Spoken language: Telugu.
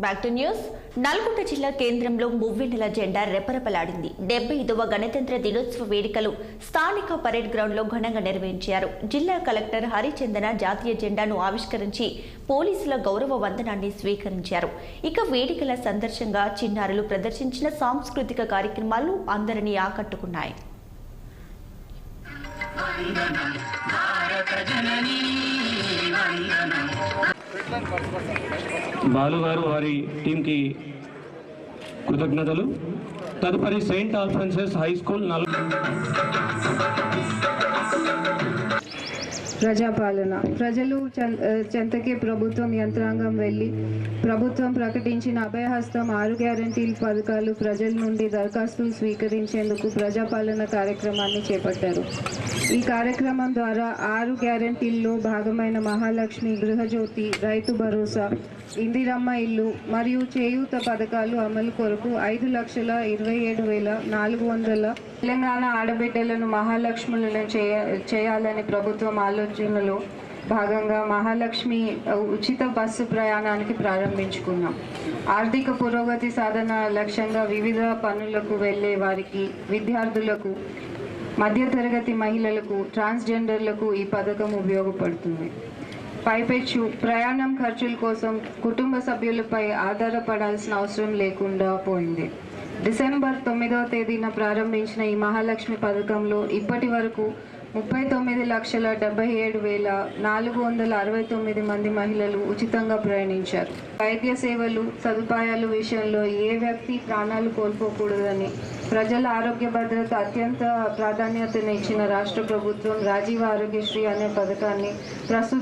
Back to news. నల్గొండ జిల్లా కేంద్రంలో మువ్వెన్నెల జెండా రెపరెపలాడింది. 75వ గణతంత్ర దినోత్సవ వేడుకలు స్థానిక పరేడ్ గ్రౌండ్ లో ఘనంగా నిర్వహించారు. జిల్లా కలెక్టర్ హరిచందన జాతీయ జెండాను ఆవిష్కరించి పోలీసుల గౌరవ వందనాన్ని స్వీకరించారు. ఇక వేడుకల సందర్శంగా చిన్నారులు ప్రదర్శించిన సాంస్కృతిక కార్యక్రమాలు అందరినీ ఆకట్టుకున్నాయి. బాలు గారు వారి టీంకి కృతజ్ఞతలు. తదుపరి సెయింట్ ఆల్ఫెన్సెస్ హై స్కూల్ ప్రజాపాలన. ప్రజలు చెంతకే ప్రభుత్వం యంత్రాంగం వెళ్లి ప్రభుత్వం ప్రకటించిన అభయహస్తం 6 గ్యారంటీల పథకాలు ప్రజల నుండి దరఖాస్తులు స్వీకరించేందుకు ప్రజాపాలన కార్యక్రమాన్ని చేపట్టారు. ఈ కార్యక్రమం ద్వారా 6 గ్యారంటీల్లో భాగమైన మహాలక్ష్మి, గృహజ్యోతి, రైతు భరోసా, ఇందిరమ్మ ఇల్లు మరియు చేయూత పథకాలు అమలు కొరకు 5,27,400 తెలంగాణ ఆడబిడ్డలను మహాలక్ష్ములను చేయాలని ప్రభుత్వం ఆలోచనలో భాగంగా మహాలక్ష్మి ఉచిత బస్సు ప్రయాణానికి ప్రారంభించుకున్నాం. ఆర్థిక పురోగతి సాధన లక్ష్యంగా వివిధ పనులకు వెళ్లే వారికి, విద్యార్థులకు, మధ్యతరగతి మహిళలకు, ట్రాన్స్జెండర్లకు ఈ పథకం ఉపయోగపడుతుంది. పైపెచ్చు ప్రయాణం ఖర్చుల కోసం కుటుంబ సభ్యులపై ఆధారపడాల్సిన అవసరం లేకుండా పోయింది. డిసెంబర్ 9వ తేదీన ప్రారంభించిన ఈ మహాలక్ష్మి పథకంలో ఇప్పటి వరకు 39,77,469 మంది మహిళలు ఉచితంగా ప్రయాణించారు. వైద్య సేవలు, సదుపాయాల విషయంలో ఏ వ్యక్తి ప్రాణాలు కోల్పోకూడదని ప్రజల ఆరోగ్య భద్రత అత్యంత ప్రాధాన్యతనిచ్చిన రాష్ట్ర ప్రభుత్వం రాజీవ్ ఆరోగ్యశ్రీ అనే పథకాన్ని ప్రస్తుతం